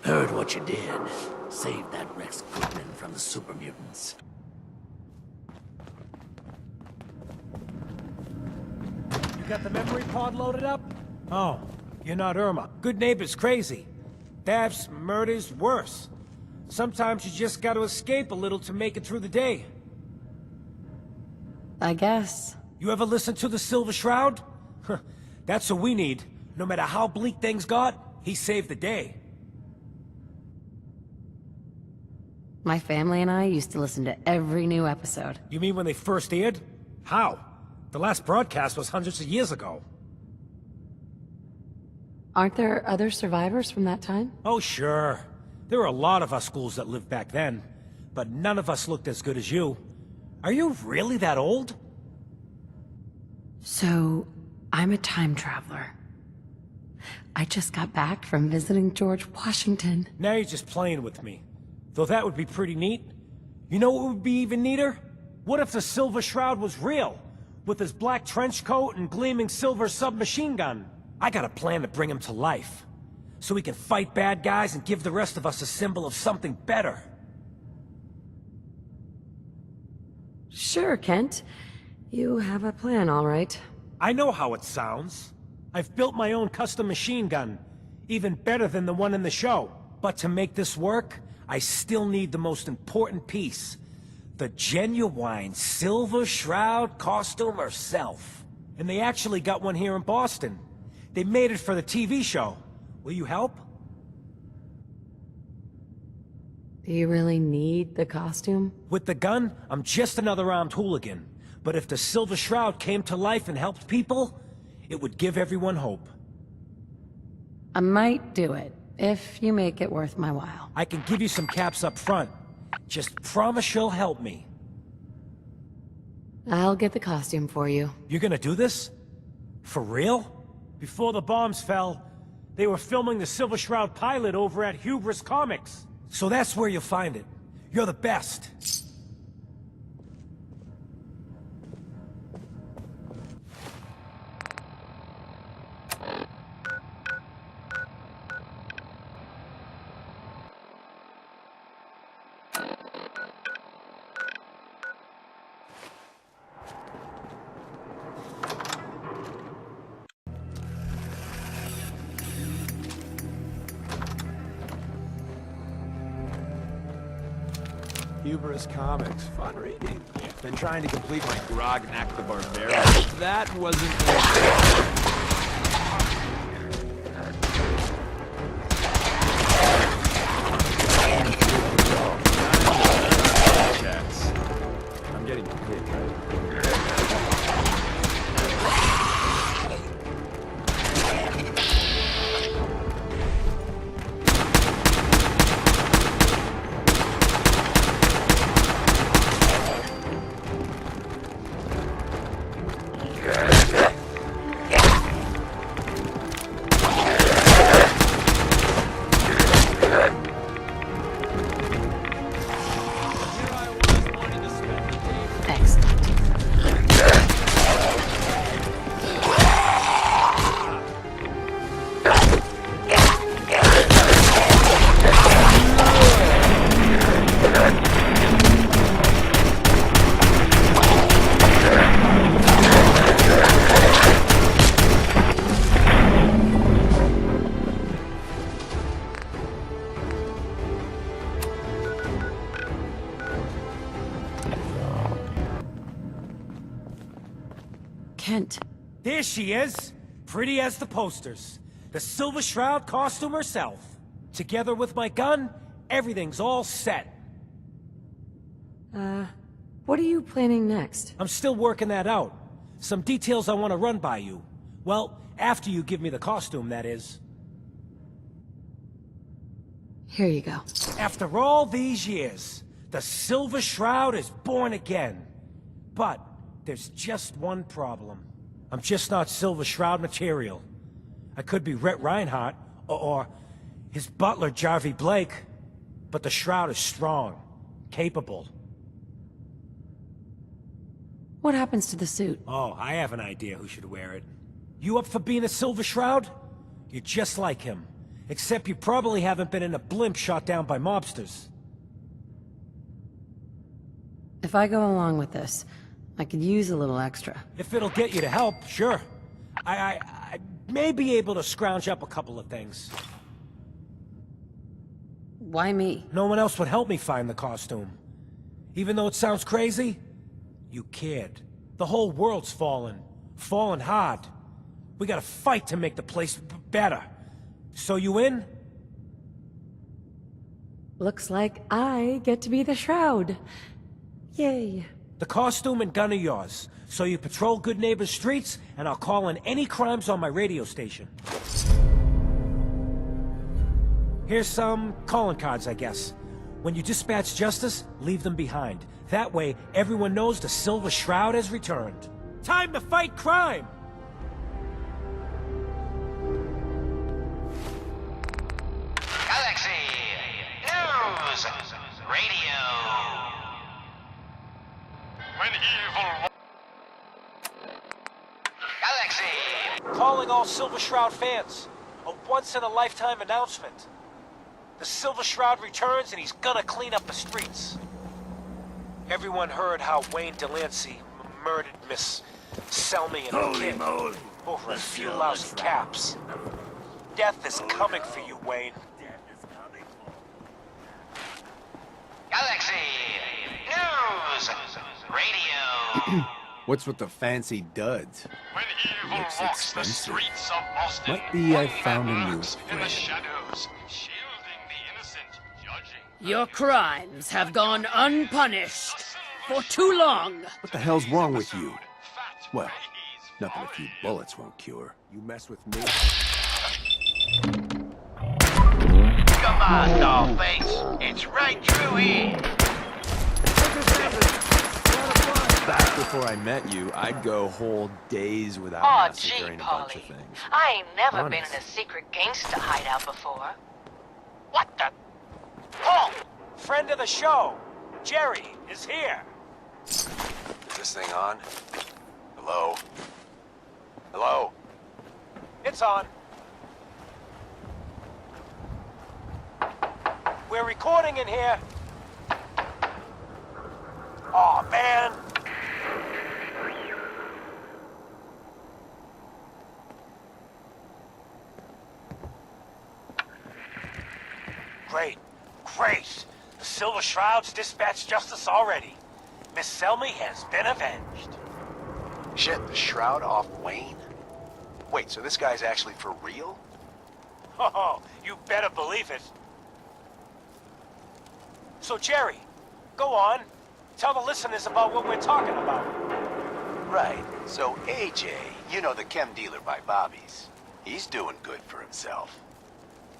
Heard what you did. Saved that Rex Goodman from the super mutants. You got the memory pod loaded up? Oh, you're not Irma. Goodneighbor's crazy. Thefts, murders, worse. Sometimes you just gotta escape a little to make it through the day. I guess. You ever listen to the Silver Shroud? That's what we need. No matter how bleak things got, he saved the day. My family and I used to listen to every new episode. You mean when they first aired? How? The last broadcast was hundreds of years ago. Aren't there other survivors from that time? Oh, sure. There were a lot of us ghouls that lived back then, but none of us looked as good as you. Are you really that old? So, I'm a time traveler. I just got back from visiting George Washington. Now you're just playing with me. Though that would be pretty neat. You know what would be even neater? What if the Silver Shroud was real? With his black trench coat and gleaming silver submachine gun? I got a plan to bring him to life. So we can fight bad guys and give the rest of us a symbol of something better. Sure, Kent. You have a plan, all right. I know how it sounds. I've built my own custom machine gun. Even better than the one in the show. But to make this work, I still need the most important piece. The genuine Silver Shroud costume herself. And they actually got one here in Boston. They made it for the TV show. Will you help? Do you really need the costume? With the gun, I'm just another armed hooligan. But if the Silver Shroud came to life and helped people, it would give everyone hope. I might do it, if you make it worth my while. I can give you some caps up front. Just promise you'll help me. I'll get the costume for you. You're gonna do this? For real? Before the bombs fell, they were filming the Silver Shroud pilot over at Hubris Comics. So that's where you'll find it. You're the best. Hubris Comics, fun reading. Been trying to complete my Grognak the Barbarian. That wasn't I'm getting paid, right? Kent. There she is, pretty as the posters. The Silver Shroud costume herself. Together with my gun, everything's all set. What are you planning next? I'm still working that out. Some details I want to run by you. Well, after you give me the costume, that is. Here you go. After all these years, the Silver Shroud is born again. But there's just one problem. I'm just not Silver Shroud material. I could be Rhett Reinhardt, or his butler, Jarvie Blake. But the Shroud is strong, capable. What happens to the suit? Oh, I have an idea who should wear it. You up for being a Silver Shroud? You're just like him. Except you probably haven't been in a blimp shot down by mobsters. If I go along with this, I could use a little extra. If it'll get you to help, sure. I may be able to scrounge up a couple of things. Why me? No one else would help me find the costume. Even though it sounds crazy, you cared. The whole world's fallen. Fallen hard. We gotta fight to make the place better. So you in? Looks like I get to be the Shroud. Yay. The costume and gun are yours. So you patrol Goodneighbor's streets, and I'll call in any crimes on my radio station. Here's some calling cards, I guess. When you dispatch justice, leave them behind. That way, everyone knows the Silver Shroud has returned. Time to fight crime! Galaxy News Radio. When evil. Galaxy. Calling all Silver Shroud fans. A once-in-a-lifetime announcement. The Silver Shroud returns and he's gonna clean up the streets. Everyone heard how Wayne Delancey murdered Miss Selmy and her Holy kid moly. over a The few Silver lousy Shroud. caps. Death is coming for you, Wayne. Galaxy News Radio. What's with the fancy duds? When evil Looks walks the expensive. streets of Boston, Might be I one found man a new lurks in friend. the shadows, shielding the innocent, judging. Your crimes have gone unpunished for too long. What the hell's wrong with you? Fat Well, ladies, nothing a few bullets won't cure. You mess with me? Come on, Dollface. It's right through here. Back before I met you, I'd go whole days without Aw, massacring gee, a bunch Polly. of things. I ain't never been Honest. in a secret gangster hideout before. What the? Oh! Friend of the show, Jerry, is here. Is this thing on? Hello? Hello? It's on. We're recording in here. Aw, man. Great. Great. The Silver Shroud's dispatched justice already. Miss Selmy has been avenged. Shit, the shroud off Wayne? Wait, so this guy's actually for real? Oh, you better believe it. So, Jerry, go on. Tell the listeners about what we're talking about. Right. So AJ, you know the chem dealer by Bobby's. He's doing good for himself.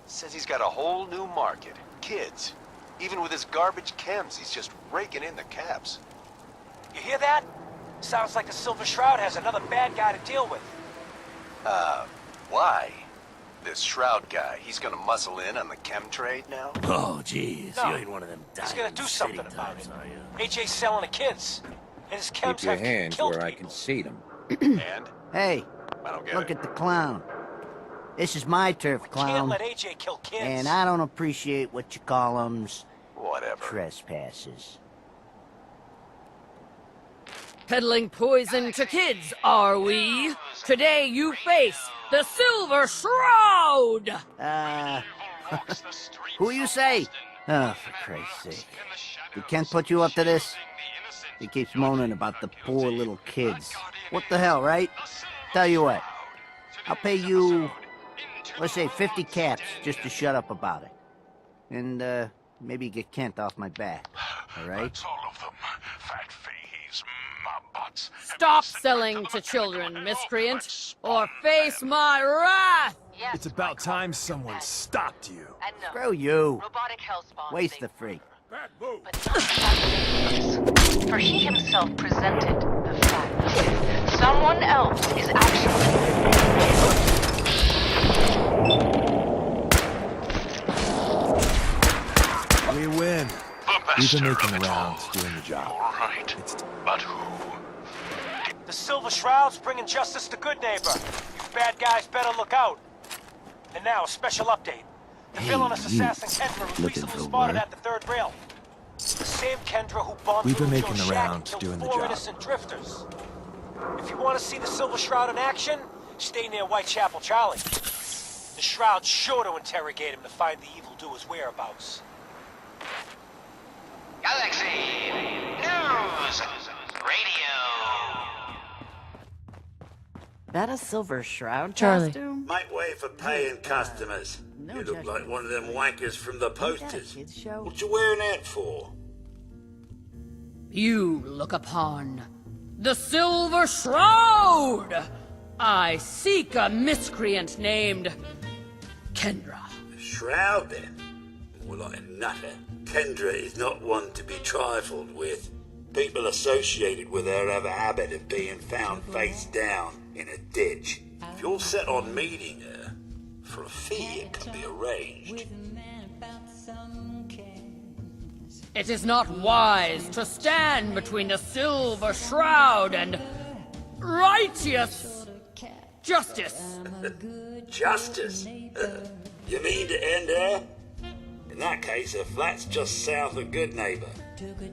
Says he's got a whole new market. Kids. Even with his garbage chems, he's just raking in the caps. You hear that? Sounds like the Silver Shroud has another bad guy to deal with. Why? This Shroud guy, he's gonna muscle in on the chem trade now? Oh, jeez. No. You ain't one of them dying He's gonna do something city about types, it. are you? AJ's selling the kids. And his chems Keep your have hands killed where I people. can see them. And? Hey, I don't get look it. at the clown. This is my turf, Can't clown. let AJ kill kids. And I don't appreciate what you call 'em's Whatever. trespasses. Peddling poison to kids, are we? Today you face the Silver Shroud! Who you say? Oh, for Christ's sake. Did Kent put you up to this? He keeps moaning about the poor little kids. What the hell, right? Tell you what. I'll pay you, let's say 50 caps just to shut up about it. And, maybe get Kent off my back. All right? That's all of them. Fat fees, mob bots. Stop selling to children, miscreant, or face my wrath! Yes, It's about Michael. time someone stopped you. And no, Screw you. robotic hellspawn. Waste the freak. But not that for he himself presented the fact. Someone else is actually. We win. We've been making rounds doing the job. All right. But who? The Silver Shroud's bringing justice to Goodneighbor. You bad guys better look out. And now, a special update. The Hey, villainous you. assassin Kendra was Looking recently for spotted work? at the third rail. The same Kendra who bombed We've been Little making Joe's the shack rounds, and killed doing the 4 job. innocent drifters. If you want to see the Silver Shroud in action, stay near Whitechapel Charlie. The Shroud's sure to interrogate him to find the evildoer's whereabouts. Galaxy News Radio. That a Silver Shroud Charlie. costume? Make way for paying customers. no You look judgment. like one of them wankers from the Ain't that a posters. kid's show? What you wearing that for? You look upon the Silver Shroud! I seek a miscreant named Kendra. A shroud, then? More like a nutter. Kendra is not one to be trifled with. People associated with her have a habit of being found face down in a ditch. If you're set on meeting her, for a fee it can be arranged. It is not wise to stand between the Silver Shroud and righteous justice. Justice? You mean to end her? In that case, her flat's just south of Goodneighbor.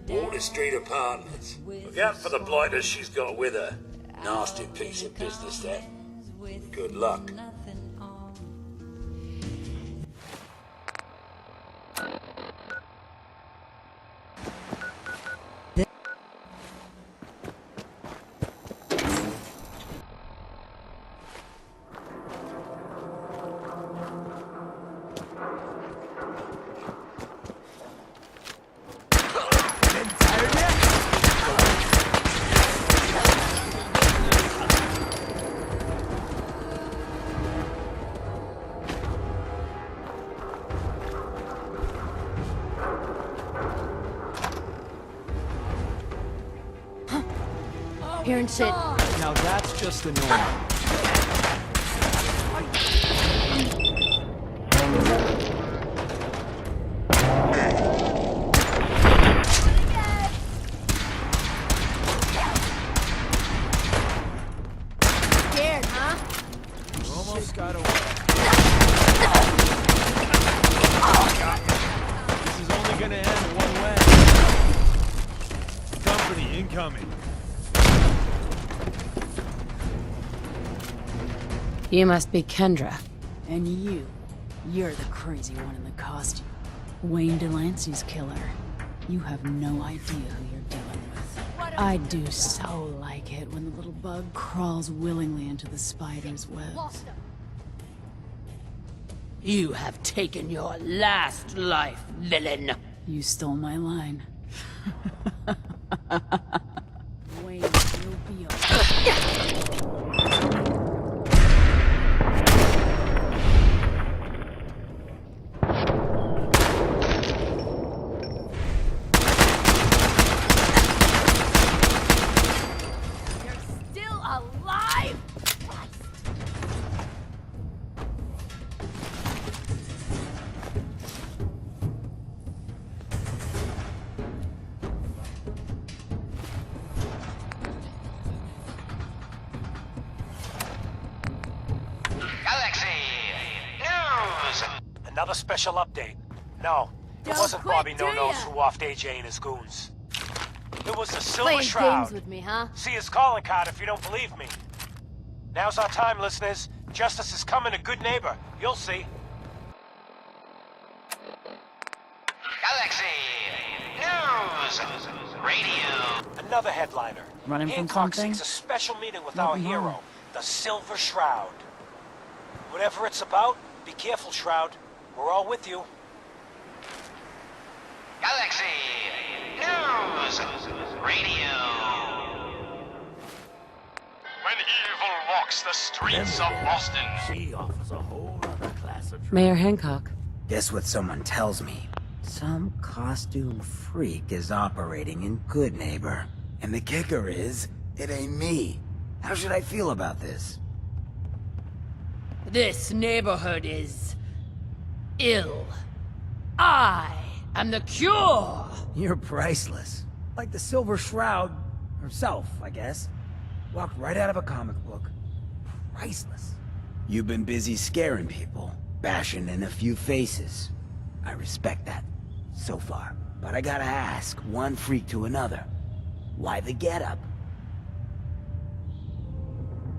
Water Street Apartments. Look out for the blighters she's got with her. Nasty piece of business, that. Good luck. Hearing shit. Now that's just annoying. Scared, huh? Almost got away. This is only gonna end one way. Company incoming. You must be Kendra. And you're the crazy one in the costume. Wayne Delancey's killer. You have no idea who you're dealing with. I do so like it when the little bug crawls willingly into the spider's web. You have taken your last life, villain. You stole my line. Wayne will be Still alive? Galaxy News. Another special update. No, it Don't wasn't quit, Bobby do No-Nose ya? who offed AJ and his goons. It was the Silver Playing Shroud. games with me, huh? See his calling card if you don't believe me. Now's our time, listeners. Justice is coming to Goodneighbor. You'll see. Galaxy News Radio. Another headliner. Running from Hancock something? seeks a special meeting with Welcome our hero, home. the Silver Shroud. Whatever it's about, be careful, Shroud. We're all with you. Galaxy News Radio. When evil walks the streets of Boston. She offers a whole other class of Mayor Hancock. Guess what someone tells me? Some costume freak is operating in Goodneighbor. And the kicker is, it ain't me. How should I feel about this? This neighborhood is ill. I am the cure. You're priceless. Like the Silver Shroud herself, I guess. Walked right out of a comic book. Priceless. You've been busy scaring people. bashing in a few faces. I respect that, so far. But I gotta ask, one freak to another. Why the getup?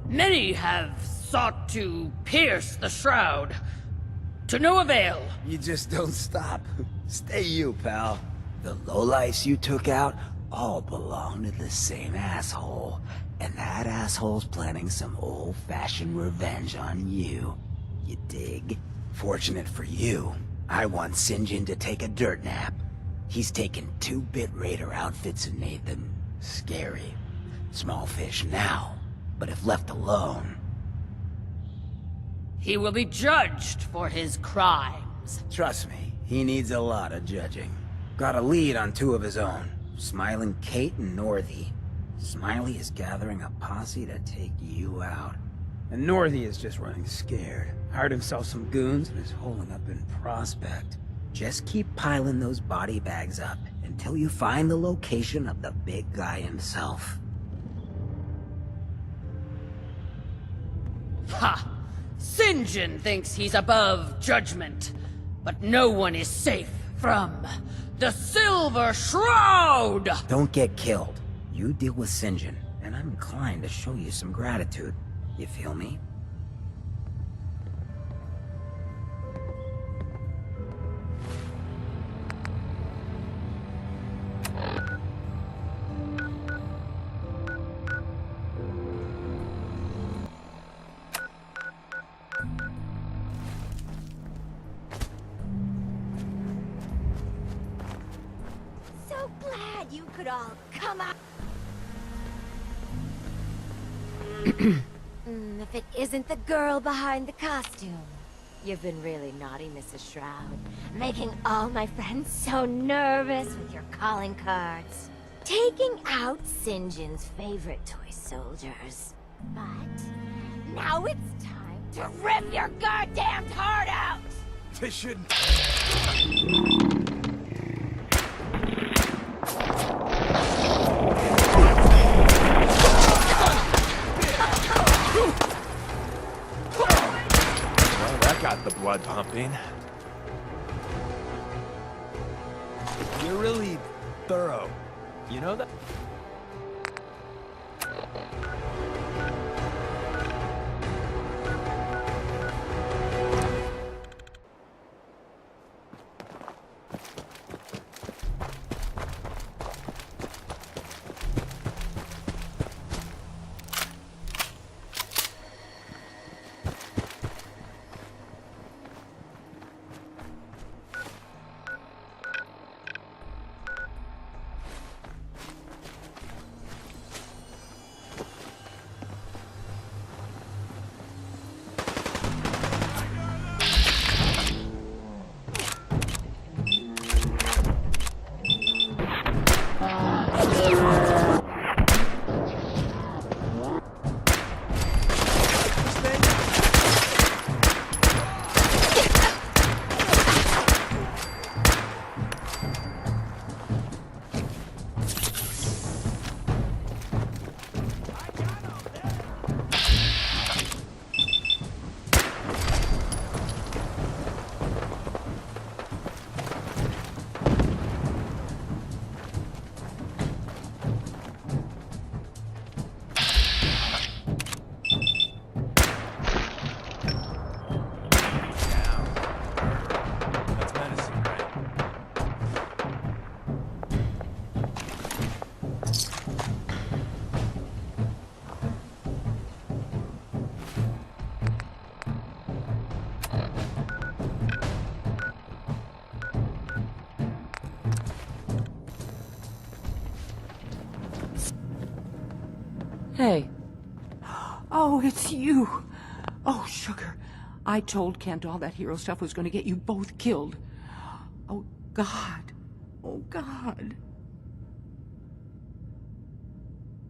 Many have sought to pierce the shroud. To no avail. You just don't stop. Stay you, pal. The lowlifes you took out all belong to the same asshole. And that asshole's planning some old-fashioned revenge on you. You dig? Fortunate for you, I want Sinjin to take a dirt nap. He's taken 2-bit raider outfits and made them scary. Small fish now, but if left alone... He will be judged for his crimes. Trust me, he needs a lot of judging. Got a lead on 2 of his own, Smiling Kate and Northy. Smiley is gathering a posse to take you out. And Northy is just running scared. Hired himself some goons and is holding up in Prospect. Just keep piling those body bags up until you find the location of the big guy himself. Ha! Sinjin thinks he's above judgment, but no one is safe from the Silver Shroud! Don't get killed. You deal with Sinjin, and I'm inclined to show you some gratitude. You feel me? So glad you could all come out. If it isn't the girl behind the costume. You've been really naughty, Mrs. Shroud. Making all my friends so nervous with your calling cards. Taking out Sinjin's favorite toy soldiers. But now it's time to rip your goddamn heart out! This shouldn't... Well, that got the blood pumping. You're really thorough. You know that? Hey. Oh, it's you. Oh, sugar. I told Kent all that hero stuff was going to get you both killed. Oh, God. Oh, God.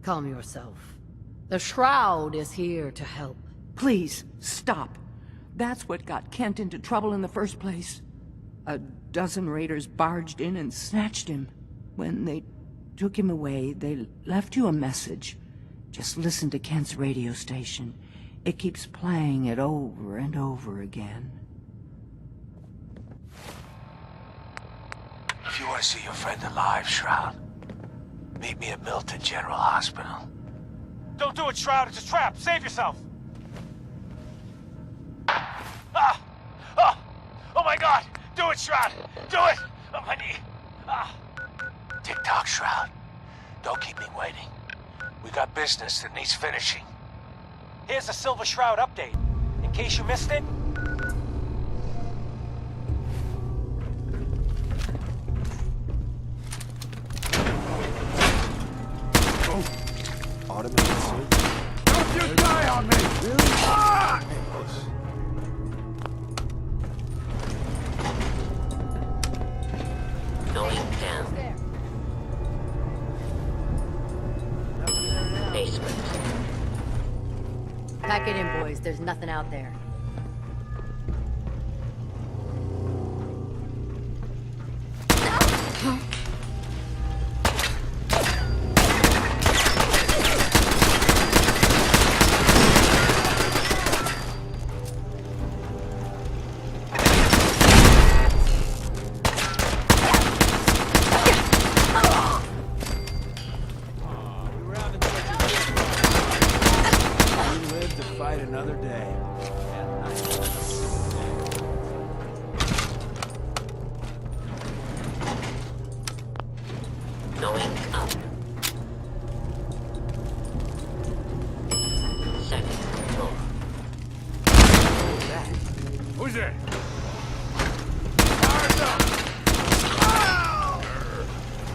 Calm yourself. The Shroud is here to help. Please, stop. That's what got Kent into trouble in the first place. A dozen raiders barged in and snatched him. When they took him away, they left you a message. Just listen to Kent's radio station. It keeps playing it over and over again. you want to see your friend alive, Shroud, meet me at Milton General Hospital. Don't do it, Shroud. It's a trap. Save yourself. Ah! Oh! Oh my God! Do it, Shroud! Do it! On my knee. Ah! Tick-tock, Shroud. Don't keep me waiting. We got business that needs finishing. Here's the Silver Shroud update. In case you missed it. Automated suit. Don't you die on me! Really? Ah! Going down. Basement. Pack it in, boys. There's nothing out there. Another day. Going up. Second floor. Who's there?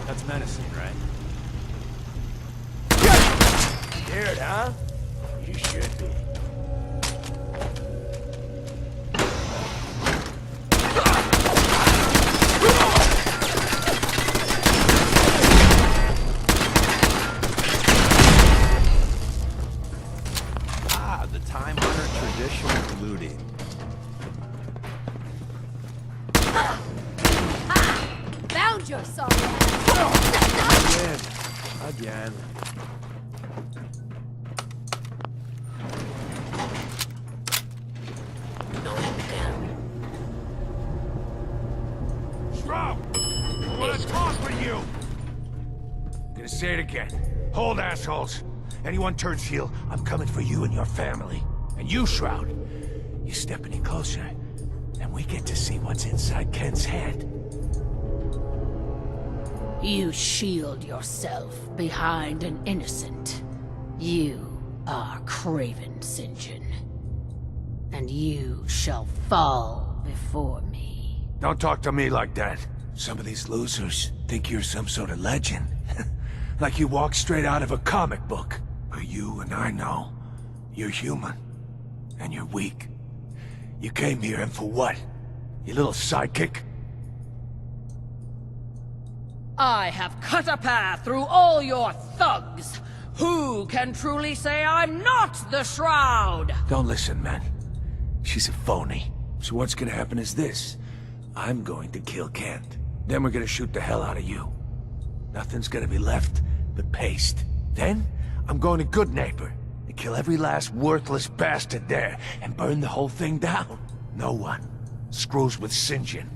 That's menacing, right? Scared, huh? You should be. The time-honored tradition of looting. Found your sorry ass. Again. Going down. Shroud! I want to talk with you! I'm gonna say it again. Hold, assholes. Anyone turns heel, I'm coming for you and your family. And you, Shroud, you step any closer, and we get to see what's inside Kent's head. You shield yourself behind an innocent. You are Craven St. John. And you shall fall before me. Don't talk to me like that. Some of these losers think you're some sort of legend. Like you walked straight out of a comic book. But you and I know, you're human. And you're weak. You came here and for what? You little sidekick? I have cut a path through all your thugs. Who can truly say I'm not the Shroud? Don't listen, man. She's a phony. So what's gonna happen is this. I'm going to kill Kent. Then we're gonna shoot the hell out of you. Nothing's gonna be left but paste. Then, I'm going to Goodneighbor and kill every last worthless bastard there and burn the whole thing down. No one screws with St. John.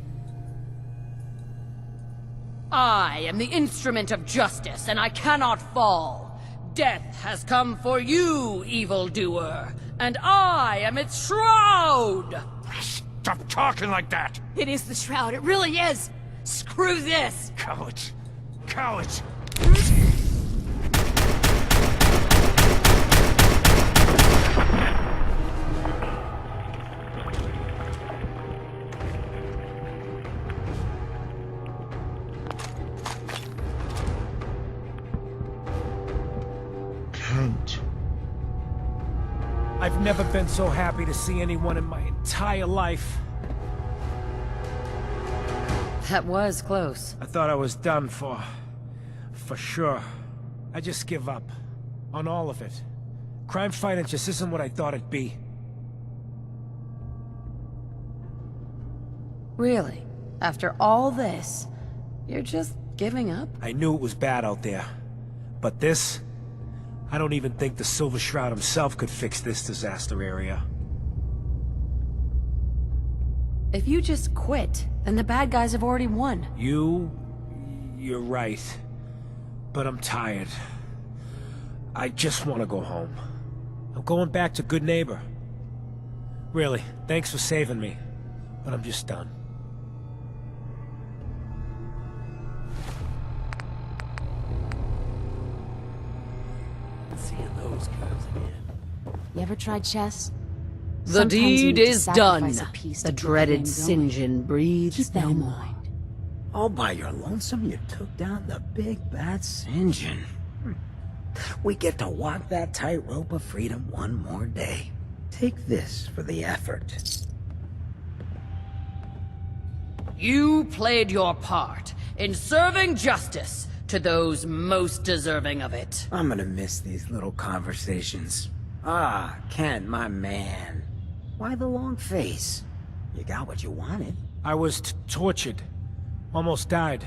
I am the instrument of justice, and I cannot fall. Death has come for you, evildoer, and I am its Shroud! Stop talking like that! It is the Shroud. It really is. Screw this. Cowards! Cowards! I've never been so happy to see anyone in my entire life. That was close. I thought I was done for sure. I just give up. On all of it. Crime fighting just isn't what I thought it'd be. Really? After all this, you're just giving up? I knew it was bad out there. But this? I don't even think the Silver Shroud himself could fix this disaster area. If you just quit, then the bad guys have already won. You You're right. But I'm tired. I just want to go home. I'm going back to Goodneighbor. Really, thanks for saving me. But I'm just done. Seeing those guys again. You ever tried chess? The Sometimes you deed need to is done. sacrifice a piece The to keep dreaded game St. John breathes Keep that no in more. mind. All by your lonesome, you took down the big bad St. John. We get to walk that tightrope of freedom one more day. Take this for the effort. You played your part in serving justice to those most deserving of it. I'm gonna miss these little conversations. Ah, Kent, my man. Why the long face? You got what you wanted. I was tortured. Almost died.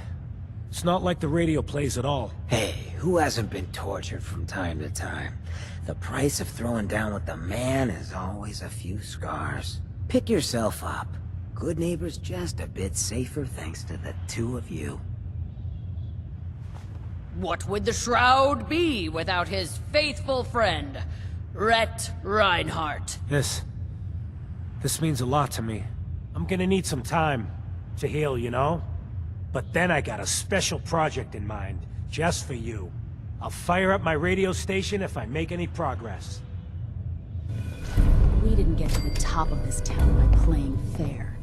It's not like the radio plays at all. Hey, who hasn't been tortured from time to time? The price of throwing down with the man is always a few scars. Pick yourself up. Goodneighbor's just a bit safer thanks to the two of you. What would the Shroud be without his faithful friend, Rhett Reinhardt? This means a lot to me. I'm gonna need some time to heal, you know? But then I got a special project in mind, just for you. I'll fire up my radio station if I make any progress. We didn't get to the top of this town by playing fair.